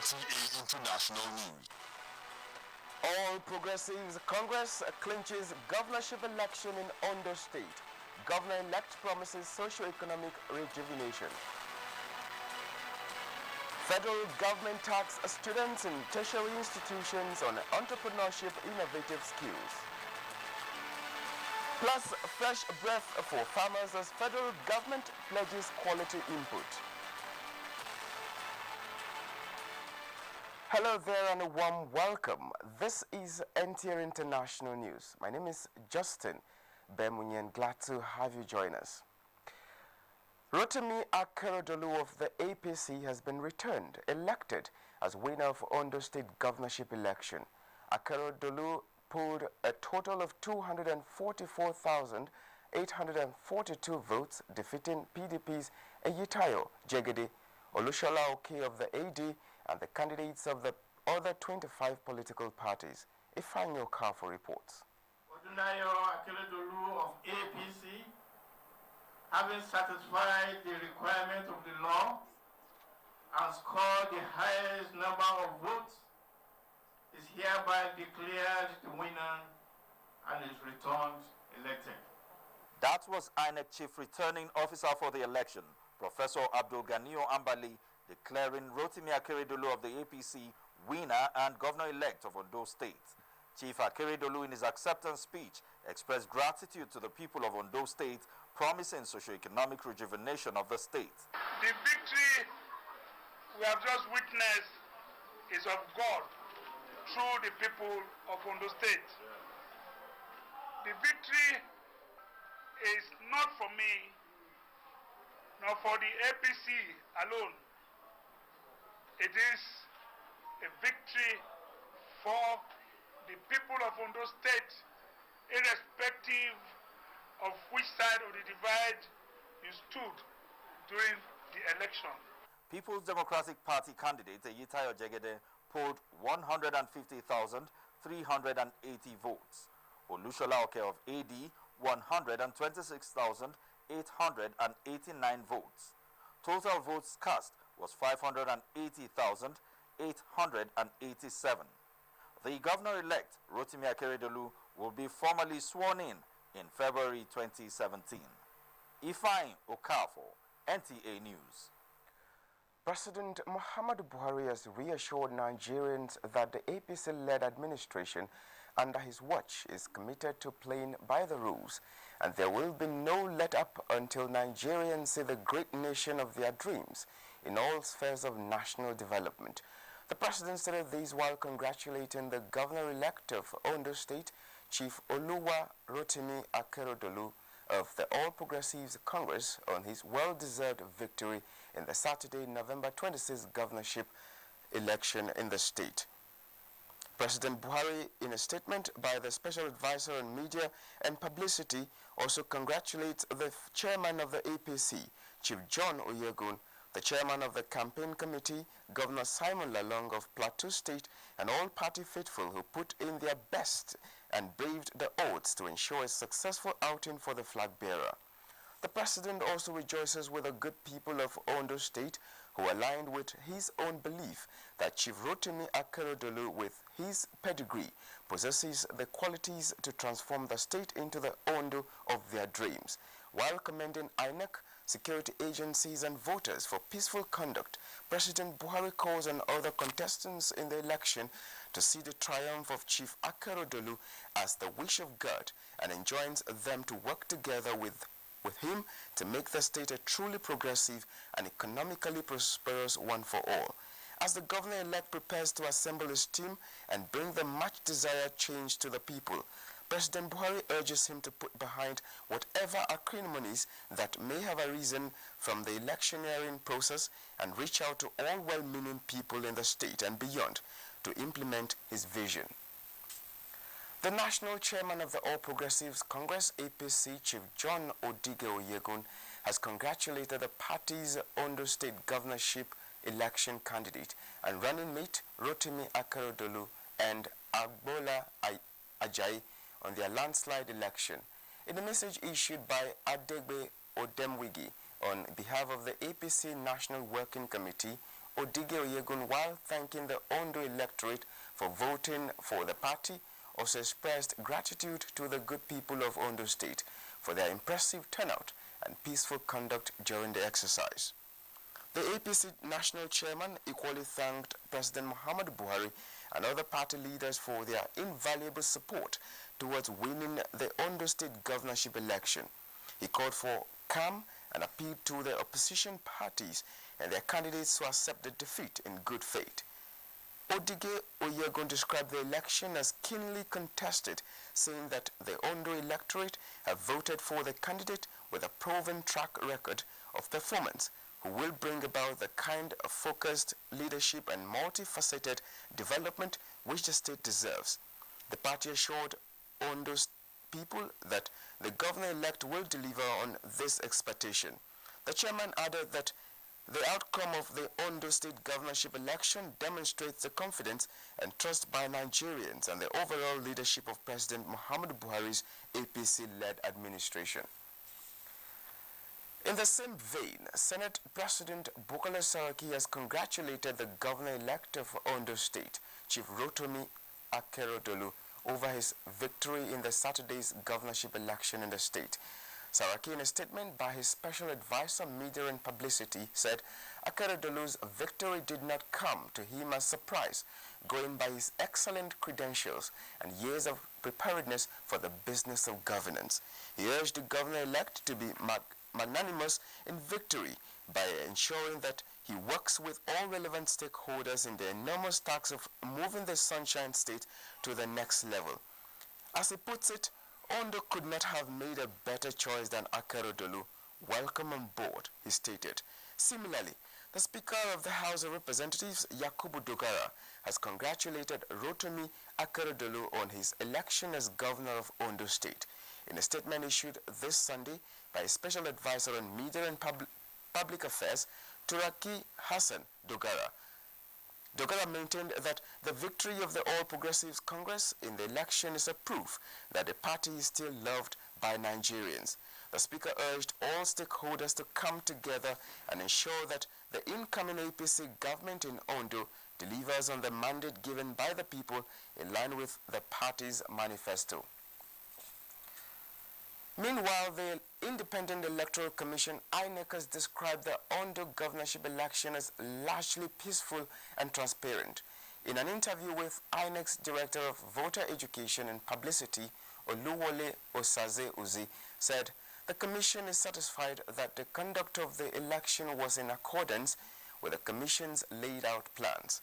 NTA International News. All Progressives Congress clinches governorship election in Ondo State. Governor-elect promises socio-economic rejuvenation. Federal government tax students in tertiary institutions on entrepreneurship innovative skills. Plus, fresh breath for farmers as federal government pledges quality input. Hello there and a warm welcome. This is NTA International News. My name is Justin Bemunyen. Glad to have you join us. Rotimi Akeredolu of the APC has been returned, elected as winner of Ondo State governorship election. Akeredolu polled a total of 244,842 votes, defeating PDP's Eyitayo Jegede, Olushola Oke of the AD, and the candidates of the other 25 political parties. Ifanyo Kafo reports. Odunayo Akeredolu of APC, having satisfied the requirement of the law and scored the highest number of votes, is hereby declared the winner and is returned elected. That was INEC Chief Returning Officer for the election, Professor Abdul Ganiyo Ambali, declaring Rotimi Akeredolu of the APC winner and governor-elect of Ondo State. Chief Akeredolu, in his acceptance speech, expressed gratitude to the people of Ondo State, promising socio-economic rejuvenation of the state. The victory we have just witnessed is of God through the people of Ondo State. The victory is not for me, nor for the APC alone. It is a victory for the people of Ondo State, irrespective of which side of the divide you stood during the election. People's Democratic Party candidate Eyitayo Jegede polled 150,380 votes. Olushola Oke of AD 126,889 votes. Total votes cast was 580,887. The governor-elect Rotimi Akeredolu will be formally sworn in February 2017. Ifeanyi Okafor, NTA News. President Muhammadu Buhari has reassured Nigerians that the APC-led administration under his watch is committed to playing by the rules, and there will be no let-up until Nigerians see the great nation of their dreams in all spheres of national development. The president stated this while congratulating the governor-elect of Ondo State, Chief Oluwa Rotimi Akeredolu of the All Progressives Congress, on his well-deserved victory in the Saturday, November 26th governorship election in the state. President Buhari, in a statement by the Special Advisor on Media and Publicity, also congratulates the chairman of the APC, Chief John Oyegun, the chairman of the campaign committee, Governor Simon Lalong of Plateau State, and all party faithful who put in their best and braved the odds to ensure a successful outing for the flag bearer. The president also rejoices with the good people of Ondo State who aligned with his own belief that Chief Rotimi Akeredolu, with his pedigree, possesses the qualities to transform the state into the Ondo of their dreams. While commending INEC, security agencies and voters for peaceful conduct, President Buhari calls on other contestants in the election to see the triumph of Chief Akeredolu as the wish of God and enjoins them to work together with him to make the state a truly progressive and economically prosperous one for all. As the governor-elect prepares to assemble his team and bring the much-desired change to the people, President Buhari urges him to put behind whatever acrimonies that may have arisen from the electioneering process and reach out to all well-meaning people in the state and beyond to implement his vision. The national chairman of the All Progressives Congress, APC, Chief John Odige Oyegun, has congratulated the party's Ondo State governorship election candidate and running mate Rotimi Akeredolu and Agbola Ajayi on their landslide election. In a message issued by Adegbe Odemwigi on behalf of the APC National Working Committee, Odige Oyegun, while thanking the Ondo electorate for voting for the party, also expressed gratitude to the good people of Ondo State for their impressive turnout and peaceful conduct during the exercise. The APC national chairman equally thanked President Muhammadu Buhari and other party leaders for their invaluable support towards winning the Ondo State governorship election. He called for calm and appealed to the opposition parties and their candidates to accept the defeat in good faith. Odige Oyegun described the election as keenly contested, saying that the Ondo electorate have voted for the candidate with a proven track record of performance, who will bring about the kind of focused leadership and multifaceted development which the state deserves. The party assured Ondo's people that the governor-elect will deliver on this expectation. The chairman added that the outcome of the Ondo State governorship election demonstrates the confidence and trust by Nigerians and the overall leadership of President Muhammadu Buhari's APC-led administration. In the same vein, Senate President Bukola Saraki has congratulated the governor-elect of Ondo State, Chief Rotimi Akeredolu, over his victory in the Saturday's governorship election in the state. Saraki, in a statement by his special advisor, Media and Publicity, said Akeredolu's victory did not come to him as surprise, going by his excellent credentials and years of preparedness for the business of governance. He urged the governor-elect to be magnanimous in victory by ensuring that he works with all relevant stakeholders in the enormous task of moving the Sunshine State to the next level. As he puts it, Ondo could not have made a better choice than Akeredolu. Welcome on board, he stated. Similarly, the Speaker of the House of Representatives, Yakubu Dogara, has congratulated Rotimi Akeredolu on his election as governor of Ondo State. In a statement issued this Sunday by a special advisor on media and public affairs, Turaki Hassan Dogara, Dogara maintained that the victory of the All Progressives Congress in the election is a proof that the party is still loved by Nigerians. The speaker urged all stakeholders to come together and ensure that the incoming APC government in Ondo delivers on the mandate given by the people in line with the party's manifesto. Meanwhile, the Independent Electoral Commission, INEC, has described the Ondo governorship election as largely peaceful and transparent. In an interview with INEC's Director of Voter Education and Publicity, Oluwole Osaze Uzi, said the Commission is satisfied that the conduct of the election was in accordance with the Commission's laid out plans.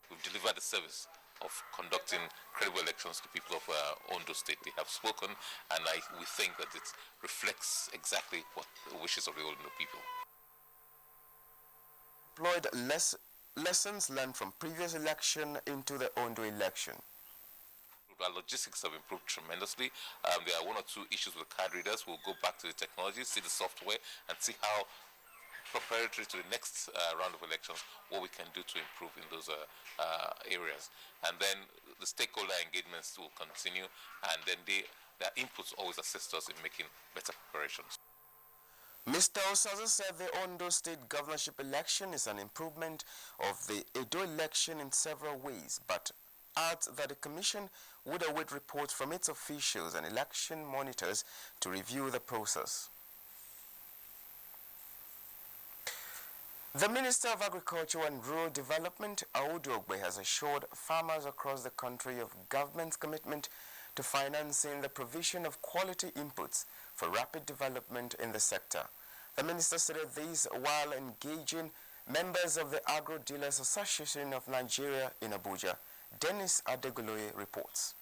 We've delivered the service of conducting credible elections to people of Ondo State. They have spoken, and we think that it reflects exactly what the wishes of the Ondo people. Employed lessons learned from previous election into the Ondo election. Our logistics have improved tremendously. There are one or two issues with card readers. We'll go back to the technology, see the software, and see how preparatory to the next round of elections, what we can do to improve in those areas. And then the stakeholder engagements will continue, and then their inputs always assist us in making better preparations. Mr. Osaze said the Ondo State governorship election is an improvement of the Edo election in several ways, but adds that the Commission would await reports from its officials and election monitors to review the process. The Minister of Agriculture and Rural Development, Audu Ogbe, has assured farmers across the country of government's commitment to financing the provision of quality inputs for rapid development in the sector. The minister said this while engaging members of the Agro Dealers Association of Nigeria in Abuja. Dennis Adegoloye reports.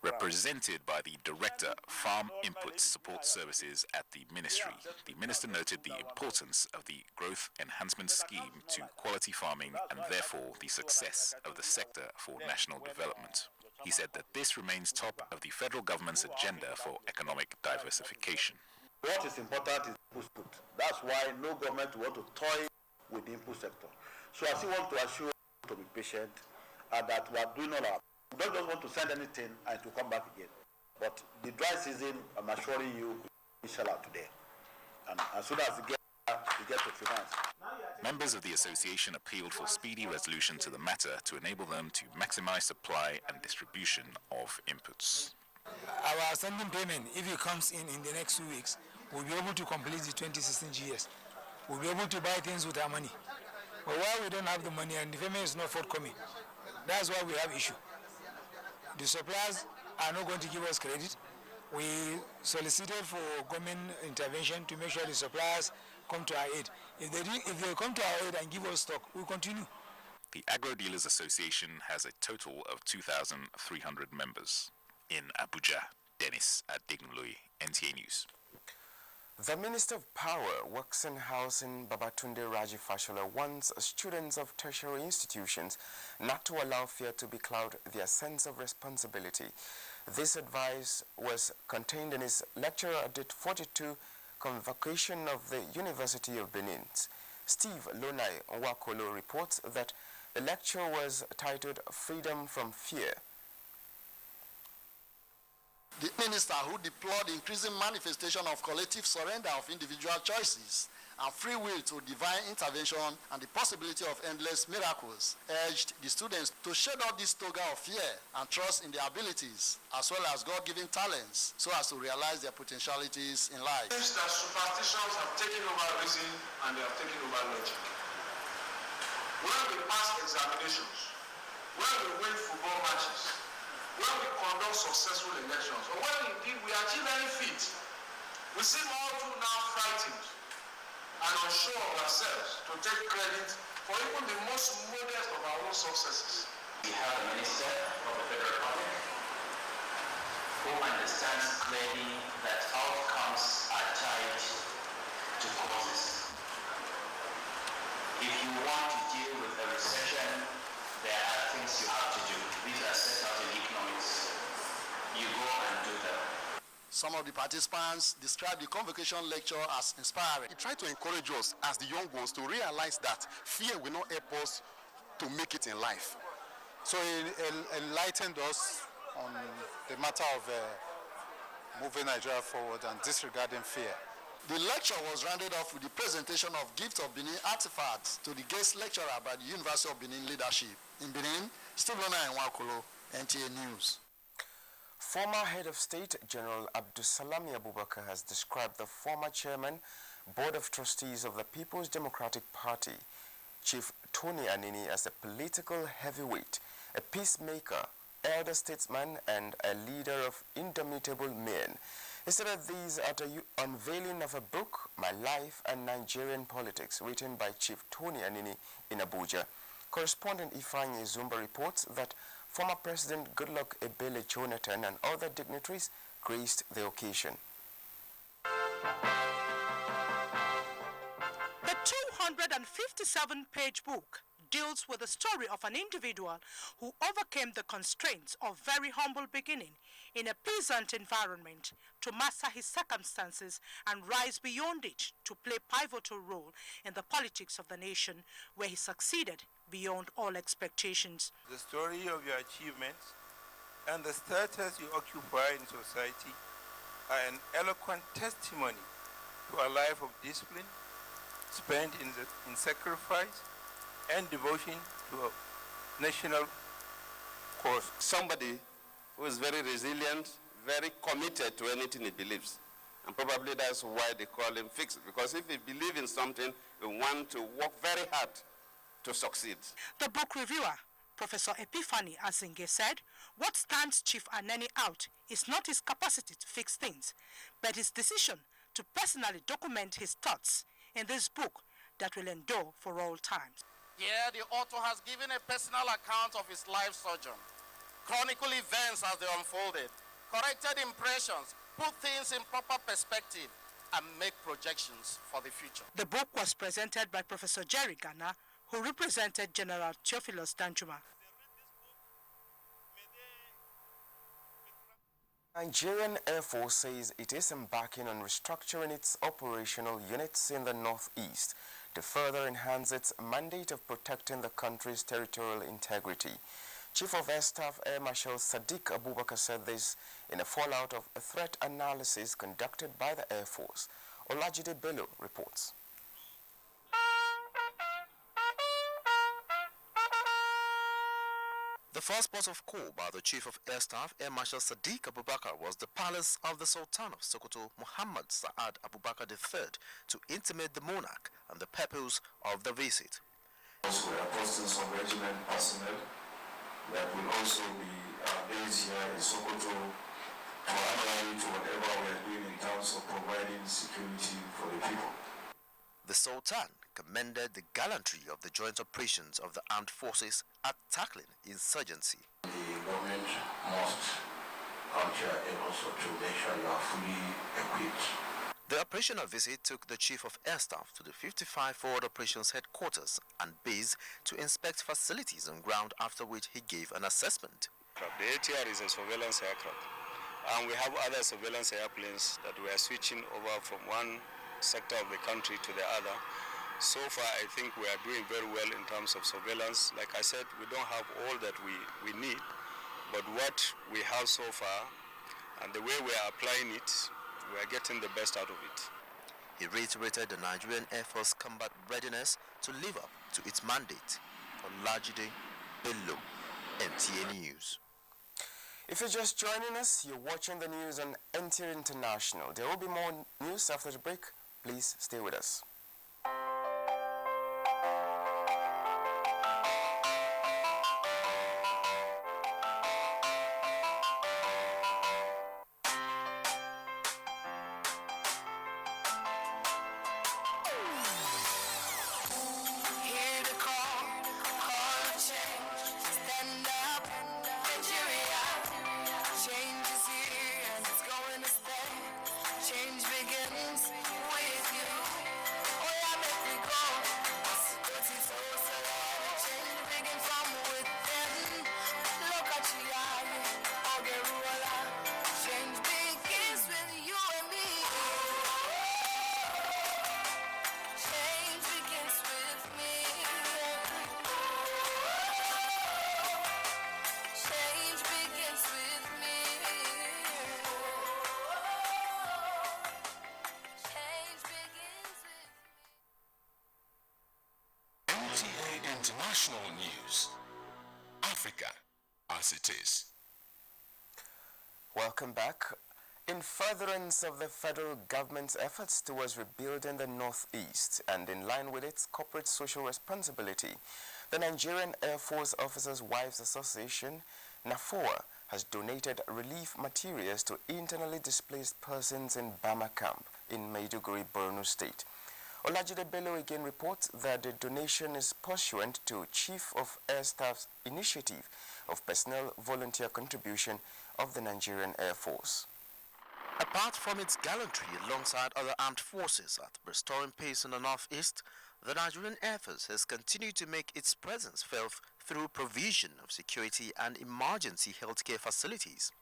Represented by the Director, Farm Input Support Services at the Ministry, the Minister noted the importance of the Growth Enhancement Scheme to quality farming and therefore the success of the sector for national development. He said that this remains top of the federal government's agenda for economic diversification. What is important is input. That's why no government wants to toy with the input sector. So I still want to assure you to be patient and that we are doing all our. We don't just want to send anything and to come back again. But the dry season, I'm assuring you, inshallah, today. And as soon as you get to finance. Members of the association appealed for speedy resolution to the matter to enable them to maximize supply and distribution of inputs. Our sending payment, if it comes in the next 2 weeks, we'll be able to complete the 2016 GS. We'll be able to buy things with our money. But while we don't have the money and the payment is not forthcoming, that's why we have issue. The suppliers are not going to give us credit. We solicited for government intervention to make sure the suppliers come to our aid. If they come to our aid and give us stock, we'll continue. The Agro Dealers Association has a total of 2,300 members. In Abuja, Dennis Adegunloye, NTA News. The Minister of Power, Works and Housing, Babatunde Raji Fashola, wants students of tertiary institutions not to allow fear to becloud their sense of responsibility. This advice was contained in his lecture at the 42 convocation of the University of Benin. Steve Lonai Nwakolo reports that the lecture was titled Freedom from Fear. The minister, who deplored the increasing manifestation of collective surrender of individual choices and free will to divine intervention and the possibility of endless miracles, urged the students to shed off this toga of fear and trust in their abilities as well as God-given talents so as to realize their potentialities in life. It seems that superstitions have taken over reason and they have taken over logic. When we pass examinations, when we win football matches, when we conduct successful elections, or when indeed we achieve any feat, we seem all too now frightened and unsure of ourselves to take credit for even the most modest of our own successes. We have a minister of the Federal Republic who understands clearly that outcomes are tied to causes. If you want to deal with a recession, there are things you have to do. These are set out in economics. You go and do them. Some of the participants described the convocation lecture as inspiring. He tried to encourage us as the young ones to realize that fear will not help us to make it in life. So he enlightened us on the matter of moving Nigeria forward and disregarding fear. The lecture was rounded off with the presentation of Gift of Benin artifacts to the guest lecturer by the University of Benin leadership. In Benin, Steve Lonai Nwakolo, NTA News. Former Head of State General Abdusalami Abubakar has described the former Chairman, Board of Trustees of the People's Democratic Party, Chief Tony Anini, as a political heavyweight, a peacemaker, elder statesman, and a leader of indomitable men. He said that these are the unveiling of a book, My Life and Nigerian Politics, written by Chief Tony Anini in Abuja. Correspondent Ifeanyi Zumba reports that former President Goodluck Ebele Jonathan and other dignitaries graced the occasion. The 257-page book deals with the story of an individual who overcame the constraints of very humble beginning in a peasant environment to master his circumstances and rise beyond it to play a pivotal role in the politics of the nation, where he succeeded beyond all expectations. The story of your achievements and the status you occupy in society are an eloquent testimony to a life of discipline spent in sacrifice and devotion to a national cause. Somebody who is very resilient, very committed to anything he believes. And probably that's why they call him fixed, because if he believes in something, he wants to work very hard to succeed. The book reviewer, Professor Epiphany Azinge, said, what stands Chief Aneni out is not his capacity to fix things, but his decision to personally document his thoughts in this book that will endure for all times. Here, the author has given a personal account of his life sojourn, chronicle events as they unfolded, corrected impressions, put things in proper perspective, and make projections for the future. The book was presented by Professor Jerry Ghana, who represented General Theophilus Danjuma. Nigerian Air Force says it is embarking on restructuring its operational units in the northeast to further enhance its mandate of protecting the country's territorial integrity. Chief of Air Staff Air Marshal Sadiq Abubakar said this in a fallout of a threat analysis conducted by the Air Force. Olajide Bello reports. The first port of call by the Chief of Air Staff, Air Marshal Sadiq Abubakar, was the palace of the Sultan of Sokoto, Muhammad Sa'ad Abubakar III, to intimate the monarch and the purpose of the visit. Also, we are posting some regiment personnel that will also be based here in Sokoto to add to whatever we are doing in terms of providing security for the people. The Sultan commended the gallantry of the joint operations of the armed forces at tackling insurgency. The government must come here and also to make sure you are fully equipped. The operational visit took the Chief of Air Staff to the 55 Forward Operations Headquarters and base to inspect facilities on ground, after which he gave an assessment. The ATR is a surveillance aircraft, and we have other surveillance airplanes that we are switching over from one sector of the country to the other. So far, I think we are doing very well in terms of surveillance. Like I said, we don't have all that we need, but what we have so far and the way we are applying it, we are getting the best out of it. He reiterated the Nigerian Air Force combat readiness to live up to its mandate. Olajide Bello, NTA News. If you're just joining us, you're watching the news on NTA International. There will be more news after the break. Please stay with us. International News. Africa as it is. Welcome back. In furtherance of the federal government's efforts towards rebuilding the Northeast and in line with its corporate social responsibility, the Nigerian Air Force Officers' Wives Association, NAFOA, has donated relief materials to internally displaced persons in Bama camp in Maiduguri, Borno State. Olajide Bello again reports that the donation is pursuant to Chief of Air Staff's initiative of personnel volunteer contribution of the Nigerian Air Force. Apart from its gallantry alongside other armed forces at restoring peace in the Northeast, the Nigerian Air Force has continued to make its presence felt through provision of security and emergency healthcare facilities.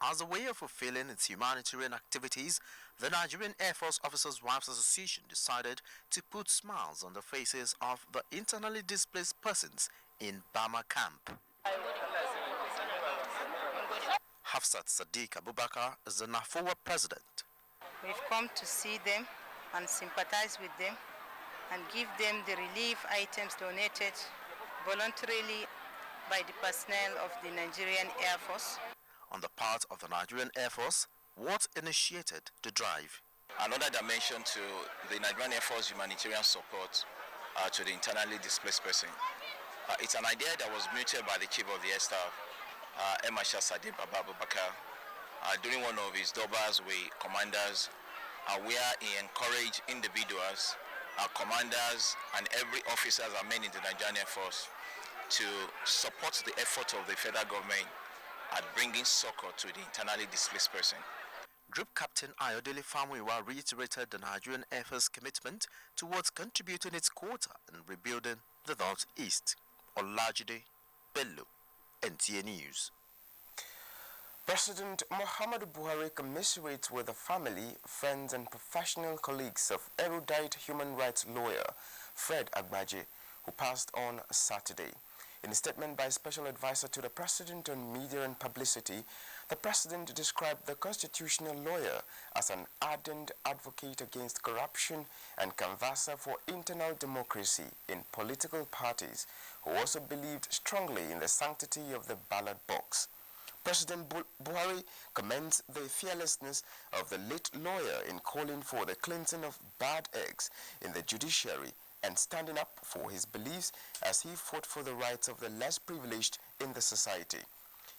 As a way of fulfilling its humanitarian activities, the Nigerian Air Force Officers' Wives Association decided to put smiles on the faces of the internally displaced persons in Bama camp. Hafsat Sadiq Abubakar is the NAFOA president. We've come to see them and sympathize with them and give them the relief items donated voluntarily by the personnel of the Nigerian Air Force. On the part of the Nigerian Air Force, what initiated the drive? Another dimension to the Nigerian Air Force humanitarian support to the internally displaced person. It's an idea that was mooted by the Chief of the Air Staff, Air Marshal Sadiq Abubakar, during one of his dobas with commanders, where he encouraged individuals, commanders, and every officer and men in the Nigerian Air Force to support the effort of the federal government at bringing succor to the internally displaced person. Group Captain Ayodele Famuyiwa reiterated the Nigerian Air Force commitment towards contributing its quota in rebuilding the Northeast. Olajide Bello, NTA News. President Muhammadu Buhari commiserates with the family, friends and professional colleagues of erudite human rights lawyer Fred Agbaje, who passed on Saturday. In a statement by Special Advisor to the President on Media and Publicity, The president described the constitutional lawyer as an ardent advocate against corruption and canvasser for internal democracy in political parties, who also believed strongly in the sanctity of the ballot box. President Buhari commends the fearlessness of the late lawyer in calling for the cleansing of bad eggs in the judiciary and standing up for his beliefs as he fought for the rights of the less privileged in the society.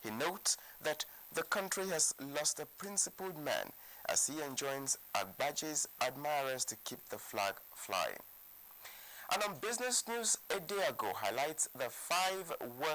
He notes that the country has lost a principled man as he enjoins Agbaje's admirers to keep the flag flying. And on business news, a day ago highlights the 5 worst